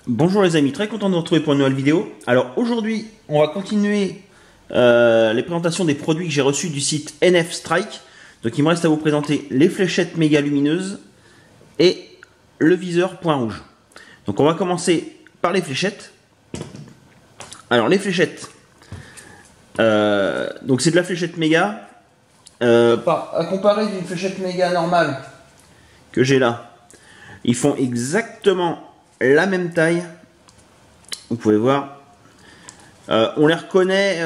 Bonjour les amis, très content de vous retrouver pour une nouvelle vidéo. Alors aujourd'hui, on va continuer les présentations des produits que j'ai reçus du site NF Strike. Donc il me reste à vous présenter les fléchettes méga lumineuses et le viseur point rouge. Donc on va commencer par les fléchettes. Alors les fléchettes, donc c'est de la fléchette méga. À comparer d'une fléchette méga normale que j'ai là, ils font exactement la même taille. Vous pouvez voir, on les reconnaît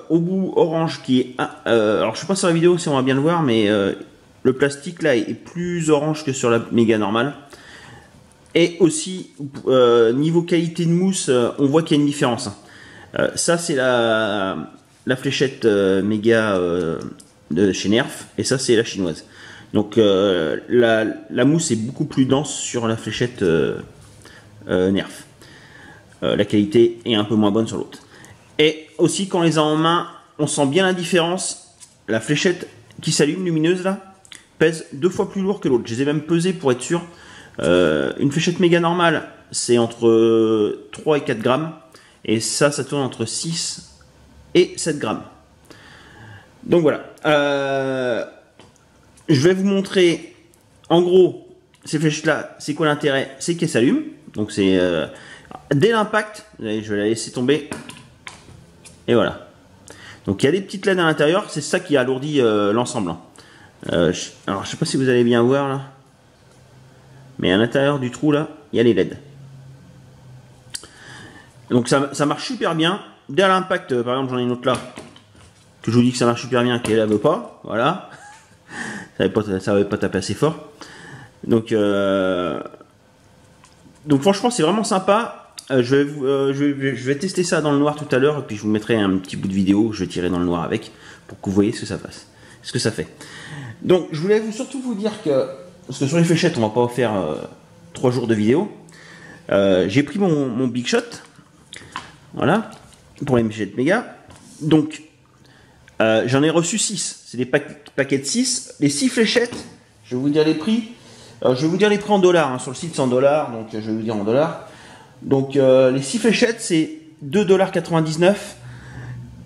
au bout orange qui est alors je sais pas sur la vidéo si on va bien le voir, mais le plastique là est plus orange que sur la méga normale. Et aussi niveau qualité de mousse, on voit qu'il y a une différence. Ça c'est la fléchette méga de chez Nerf, et ça c'est la chinoise. Donc la mousse est beaucoup plus dense sur la fléchette Nerf. La qualité est un peu moins bonne sur l'autre. Et aussi quand on les a en main, on sent bien la différence. La fléchette qui s'allume lumineuse là pèse 2 fois plus lourd que l'autre. Je les ai même pesés pour être sûr. Une fléchette méga normale, c'est entre 3 et 4 grammes. Et ça tourne entre 6 et 7 grammes. Donc voilà. Je vais vous montrer en gros ces fléchettes là. C'est quoi l'intérêt? C'est qu'elles s'allument. Donc c'est dès l'impact, je vais la laisser tomber. Et voilà. Donc il y a des petites LED à l'intérieur. C'est ça qui alourdit l'ensemble. Alors je sais pas si vous allez bien voir là. Mais à l'intérieur du trou là, il y a les LED. Donc ça marche super bien. Dès l'impact, par exemple j'en ai une autre là. Que je vous dis que ça marche super bien, qu'elle ne veut pas. Voilà. Ça n'avait pas tapé assez fort. Donc franchement c'est vraiment sympa. Je vais tester ça dans le noir tout à l'heure, et puis je vous mettrai un petit bout de vidéo que je vais tirer dans le noir avec, pour que vous voyez ce que ça fait. Donc je voulais surtout vous dire que, parce que sur les fléchettes on va pas faire 3 jours de vidéo, j'ai pris mon Big Shot, voilà, pour les fléchettes méga. Donc j'en ai reçu 6, c'est des paquets de 6, les 6 fléchettes, je vais vous dire les prix. Je vais vous dire les prix en dollars, hein, sur le site c'est en dollars, donc je vais vous dire en dollars. Donc les 6 fléchettes c'est 2,99 $,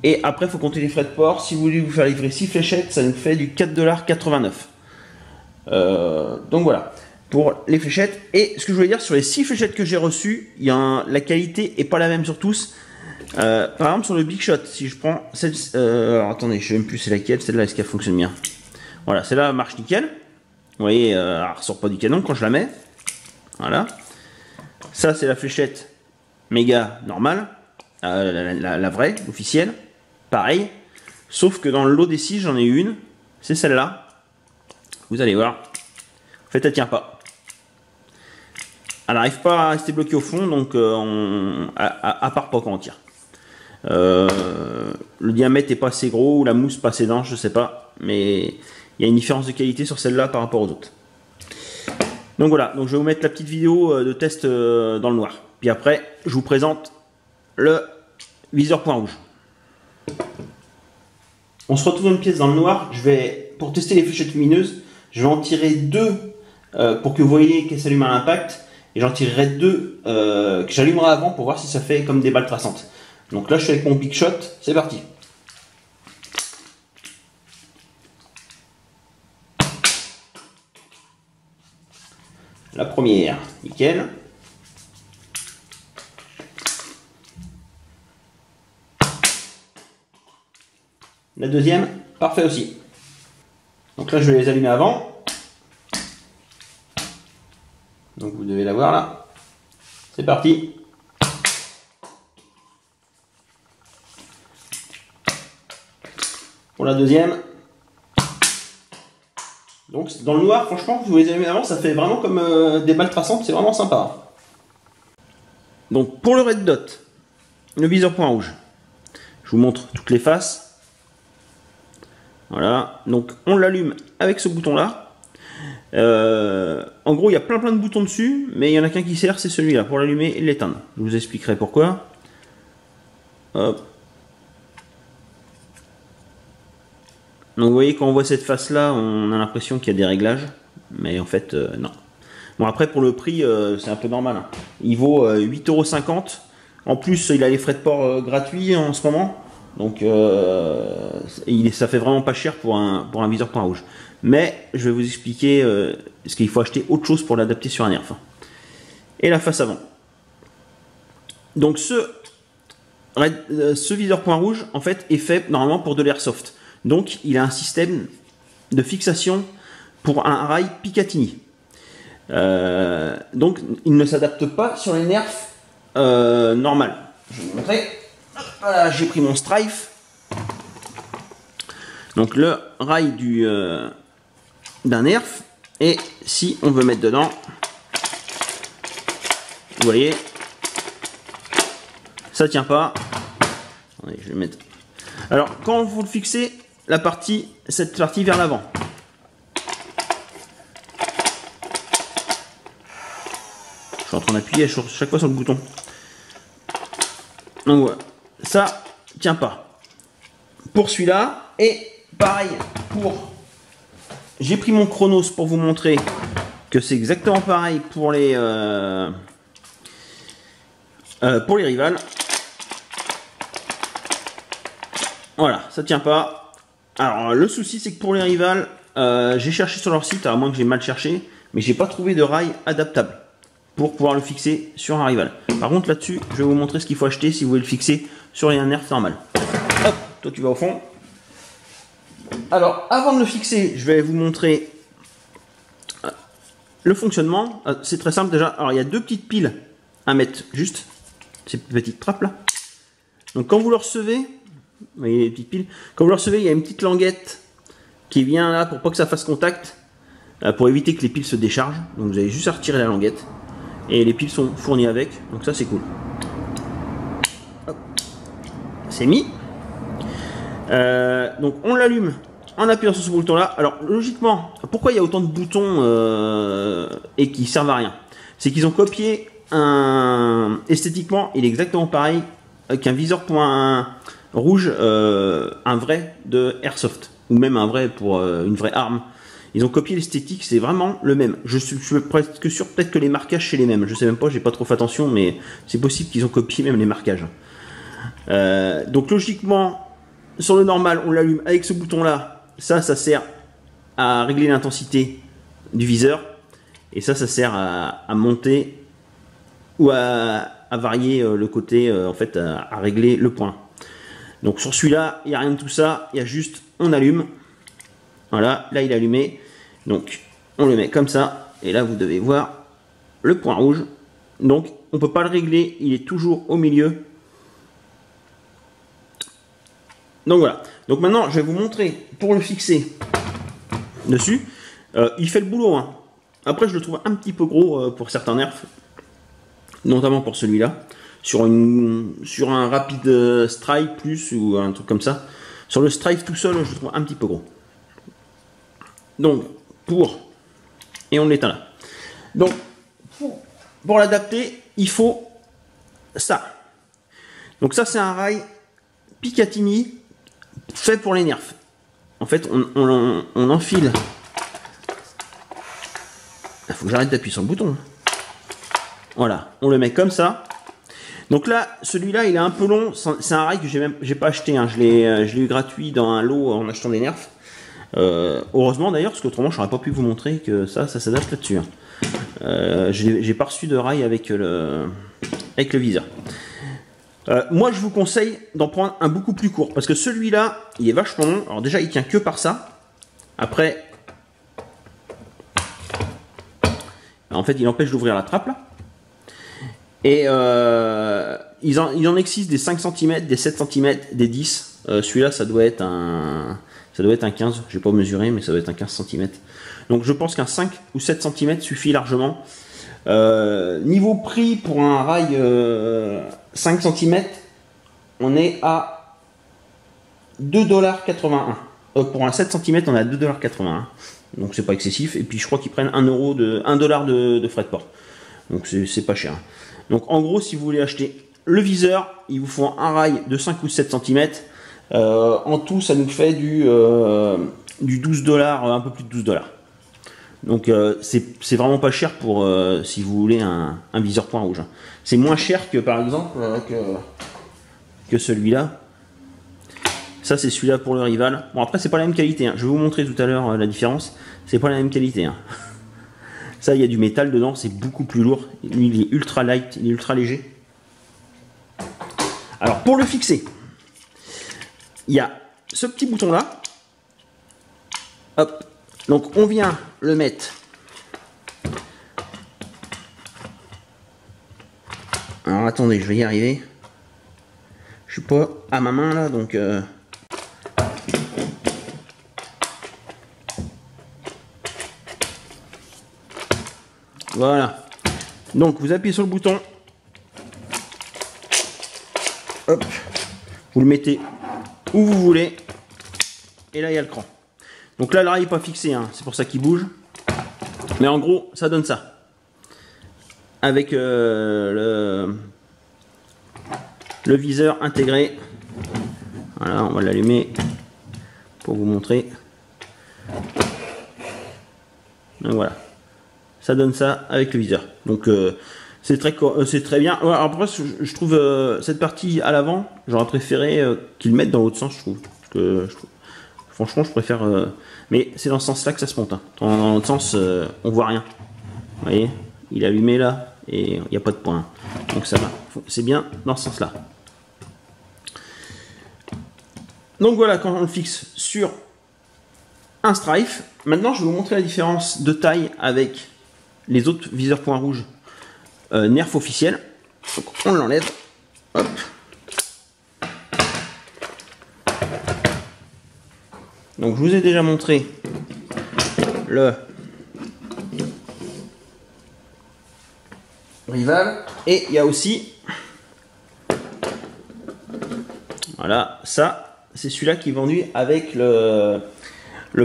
et après il faut compter les frais de port. Si vous voulez vous faire livrer 6 fléchettes, ça nous fait du 4,89 $. Donc voilà pour les fléchettes. Et ce que je voulais dire sur les 6 fléchettes que j'ai reçues, la qualité est pas la même sur tous. Par exemple sur le Big Shot, si je prends celle, alors attendez, je sais même plus c'est laquelle, celle-là, est-ce qu'elle fonctionne bien? Voilà, celle-là marche nickel. Vous voyez, elle ressort pas du canon quand je la mets. Voilà. Ça, c'est la fléchette méga normale. La vraie, officielle. Pareil. Sauf que dans le lot des 6, j'en ai une. C'est celle-là. Vous allez voir. En fait, elle tient pas. Elle n'arrive pas à rester bloquée au fond, donc à part pas quand on tire. Le diamètre est pas assez gros, ou la mousse pas assez dense, je sais pas. Mais il y a une différence de qualité sur celle-là par rapport aux autres. Donc voilà, donc je vais vous mettre la petite vidéo de test dans le noir. Puis après, je vous présente le viseur point rouge. On se retrouve dans une pièce dans le noir. Pour tester les fléchettes lumineuses, je vais en tirer 2 pour que vous voyez qu'elles s'allument à l'impact. Et j'en tirerai 2 que j'allumerai avant pour voir si ça fait comme des balles traçantes. Donc là, je suis avec mon Big Shot. C'est parti. La première, nickel. La deuxième, parfait aussi. Donc là, je vais les allumer avant. Donc vous devez la voir là. C'est parti. Pour la deuxième. Donc dans le noir, franchement, vous les allumez avant, ça fait vraiment comme des balles traçantes, c'est vraiment sympa. Donc pour le red dot, le viseur point rouge, je vous montre toutes les faces. Voilà, donc on l'allume avec ce bouton là. En gros, il y a plein de boutons dessus, mais il y en a qu'un qui sert, c'est celui-là, pour l'allumer et l'éteindre. Je vous expliquerai pourquoi. Hop. Donc vous voyez, quand on voit cette face là, on a l'impression qu'il y a des réglages, mais en fait non. Bon, après, pour le prix, c'est un peu normal. Hein. Il vaut 8,50 €. En plus, il a les frais de port gratuits en ce moment. Donc, ça fait vraiment pas cher pour un viseur point rouge. Mais, je vais vous expliquer ce qu'il faut acheter autre chose pour l'adapter sur un nerf. Et la face avant. Donc, ce viseur point rouge, en fait, est fait normalement pour de l'airsoft. Donc, il a un système de fixation pour un rail Picatinny. Donc, il ne s'adapte pas sur les nerfs normales. Je vais vous montrer. Voilà, j'ai pris mon Strife. Donc, le rail d'un nerf. Et si on veut mettre dedans, vous voyez, ça tient pas. Attendez, je vais mettre. Alors, quand vous le fixez, cette partie vers l'avant. Je suis en train d'appuyer chaque fois sur le bouton. Donc voilà, ça tient pas. Pour celui-là, et pareil pour. J'ai pris mon Chronos pour vous montrer que c'est exactement pareil pour les rivals. Voilà, ça tient pas. Alors le souci c'est que pour les rivals, j'ai cherché sur leur site, à moins que j'ai mal cherché, mais j'ai pas trouvé de rail adaptable pour pouvoir le fixer sur un rival. Par contre là-dessus, je vais vous montrer ce qu'il faut acheter si vous voulez le fixer sur un nerf normal. Hop, toi tu vas au fond. Alors avant de le fixer, je vais vous montrer le fonctionnement. C'est très simple déjà. Alors il y a deux petites piles à mettre juste, ces petites trappes là. Donc quand vous le recevez, vous voyez les petites piles, quand vous le recevez, il y a une petite languette qui vient là pour pas que ça fasse contact, pour éviter que les piles se déchargent. Donc vous avez juste à retirer la languette. Et les piles sont fournies avec, donc ça c'est cool. C'est mis. Donc on l'allume en appuyant sur ce bouton là. Alors logiquement, pourquoi il y a autant de boutons et qui servent à rien? C'est qu'ils ont copié esthétiquement, il est exactement pareil qu'un viseur point rouge, un vrai de Airsoft, ou même un vrai pour une vraie arme. Ils ont copié l'esthétique, c'est vraiment le même. Je suis presque sûr peut-être que les marquages c'est les mêmes. Je sais même pas, j'ai pas trop fait attention, mais c'est possible qu'ils ont copié même les marquages. Donc logiquement, sur le normal, on l'allume avec ce bouton-là. Ça sert à régler l'intensité du viseur. Et ça sert à monter ou à varier le côté, en fait, à régler le point. Donc sur celui-là, il n'y a rien de tout ça. Il y a juste, on allume. Voilà, là il est allumé. Donc on le met comme ça. Et là vous devez voir le point rouge. Donc on ne peut pas le régler, il est toujours au milieu. Donc voilà. Donc maintenant je vais vous montrer pour le fixer dessus. Il fait le boulot. Hein. Après je le trouve un petit peu gros pour certains nerfs. Notamment pour celui-là. Sur un rapide Strife plus ou un truc comme ça. Sur le Strife tout seul je le trouve un petit peu gros. Donc, et on l'éteint là. Donc, pour l'adapter, il faut ça. Donc ça, c'est un rail Picatinny fait pour les nerfs. En fait, on enfile. Il faut que j'arrête d'appuyer sur le bouton. Voilà, on le met comme ça. Donc là, celui-là, il est un peu long. C'est un rail que j'ai pas acheté. Hein. Je l'ai eu gratuit dans un lot en achetant des nerfs. Heureusement d'ailleurs, parce qu'autrement je n'aurais pas pu vous montrer que ça s'adapte là-dessus. Hein. J'ai pas reçu de rail avec le viseur. Moi je vous conseille d'en prendre un beaucoup plus court, parce que celui-là il est vachement long. Alors déjà il tient que par ça. Après, en fait il empêche d'ouvrir la trappe là. Et il en existe des 5 cm, des 7 cm, des 10. Celui-là ça doit être un 15, je n'ai pas mesuré, mais ça doit être un 15 cm. Donc je pense qu'un 5 ou 7 cm suffit largement. Niveau prix pour un rail 5 cm, on est à 2,81 $. Pour un 7 cm, on est à 2,81 $. Donc c'est pas excessif. Et puis je crois qu'ils prennent 1 dollar de frais de port. Donc c'est pas cher. Donc en gros, si vous voulez acheter le viseur, il vous faut un rail de 5 ou 7 cm. En tout, ça nous fait du 12 $, un peu plus de 12 $. Donc c'est vraiment pas cher pour si vous voulez un viseur point rouge. C'est moins cher que par exemple que celui-là. Ça c'est celui-là pour le rival. Bon après c'est pas la même qualité, hein. Je vais vous montrer tout à l'heure la différence. C'est pas la même qualité, hein. Ça il y a du métal dedans, c'est beaucoup plus lourd. Lui il est ultra light, il est ultra léger. Alors pour le fixer, il y a ce petit bouton là. Hop. Donc on vient le mettre. Alors attendez, je vais y arriver. Je suis pas à ma main là, donc voilà. Donc vous appuyez sur le bouton. Hop. Vous le mettez où vous voulez. Et là il y a le cran. Donc là, le rail n'est pas fixé, hein, c'est pour ça qu'il bouge. Mais en gros, ça donne ça. Avec le viseur intégré. Voilà, on va l'allumer pour vous montrer. Donc voilà. Ça donne ça avec le viseur. Donc c'est très bien. Ouais, après, je trouve cette partie à l'avant, j'aurais préféré qu'ils le mettent dans l'autre sens, je trouve. Franchement, je préfère. Mais c'est dans ce sens-là que ça se monte. Hein. Dans l'autre sens, on voit rien. Vous voyez, il est allumé là et il n'y a pas de point. Donc ça va. C'est bien dans ce sens-là. Donc voilà, quand on le fixe sur un Strife. Maintenant, je vais vous montrer la différence de taille avec les autres viseurs point rouge Nerf officiels. Donc on l'enlève. Hop. Donc je vous ai déjà montré le rival et il y a aussi, voilà, ça c'est celui-là qui est vendu avec le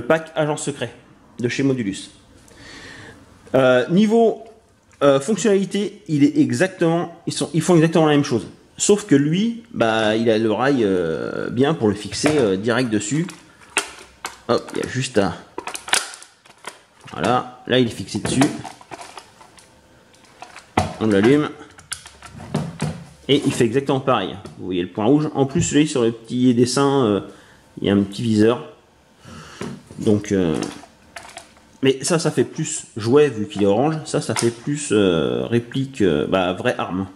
pack agent secret de chez Modulus. Niveau fonctionnalité, il est exactement, ils font exactement la même chose, sauf que lui, bah, il a le rail bien pour le fixer direct dessus. Hop, il y a juste à... Voilà, là il est fixé dessus. On l'allume. Et il fait exactement pareil. Vous voyez le point rouge. En plus, là, sur le petit dessin, il y a un petit viseur. Donc... mais ça fait plus jouet vu qu'il est orange. Ça fait plus réplique, vraie arme.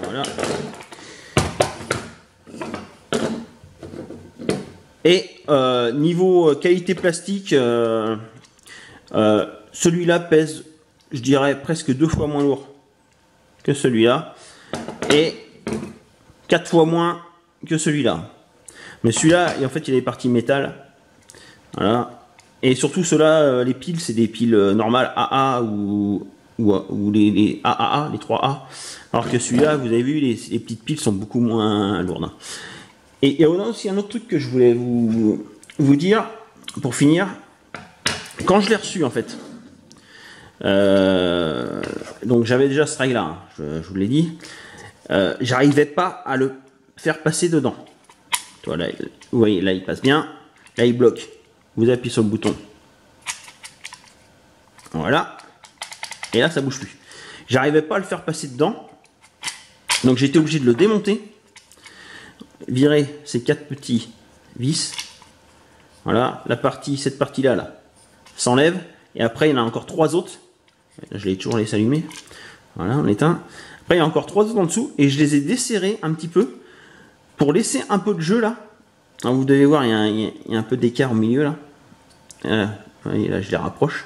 Voilà. Et niveau qualité plastique, celui-là pèse, je dirais, presque 2 fois moins lourd que celui-là. Et 4 fois moins que celui-là. Mais celui-là, en fait, il a des parties métal. Voilà. Et surtout, ceux-là, les piles, c'est des piles normales AA ou les AAA, les 3A. Alors que celui-là, vous avez vu, les petites piles sont beaucoup moins lourdes. Et il y a aussi un autre truc que je voulais vous dire, pour finir. Quand je l'ai reçu, en fait, donc j'avais déjà ce rail-là, hein, je vous l'ai dit. J'arrivais pas à le faire passer dedans. Voilà, vous voyez, là il passe bien, là il bloque. Vous appuyez sur le bouton. Voilà. Et là ça bouge plus. J'arrivais pas à le faire passer dedans. Donc j'ai été obligé de le démonter. Virer ces 4 petits vis. Voilà, cette partie-là là, s'enlève. Et après il y en a encore 3 autres. Je l'ai toujours laissé allumer. Voilà, on éteint. Après il y a encore 3 autres en dessous. Et je les ai desserrés un petit peu. Pour laisser un peu de jeu là. Alors, vous devez voir, il y a un peu d'écart au milieu là. Voyez, là je les rapproche.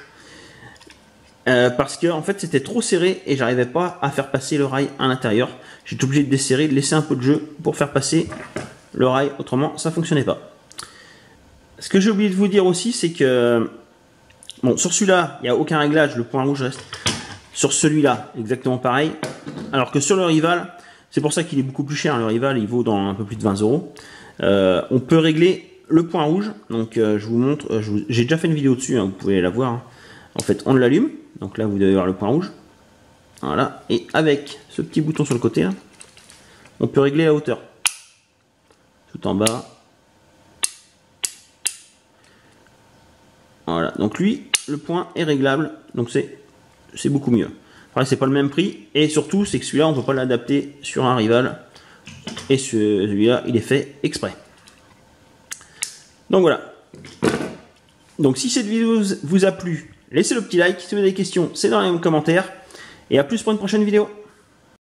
Parce que en fait c'était trop serré et j'arrivais pas à faire passer le rail à l'intérieur. J'étais obligé de desserrer, de laisser un peu de jeu pour faire passer le rail, autrement ça fonctionnait pas. Ce que j'ai oublié de vous dire aussi, c'est que bon, sur celui-là il n'y a aucun réglage, le point rouge reste. Sur celui-là exactement pareil, alors que sur le rival, c'est pour ça qu'il est beaucoup plus cher. Le rival il vaut dans un peu plus de 20 €. On peut régler le point rouge, donc je vous montre, j'ai déjà fait une vidéo dessus, hein, vous pouvez la voir. En fait on l'allume, donc là vous devez voir le point rouge. Voilà, et avec ce petit bouton sur le côté là, on peut régler la hauteur. Tout en bas. Voilà, donc lui, le point est réglable, donc c'est beaucoup mieux. Après, c'est pas le même prix, et surtout, c'est que celui-là, on peut pas l'adapter sur un rival, et celui-là, il est fait exprès. Donc voilà. Donc si cette vidéo vous a plu, laissez le petit like. Si vous avez des questions, c'est dans les commentaires. Et à plus pour une prochaine vidéo.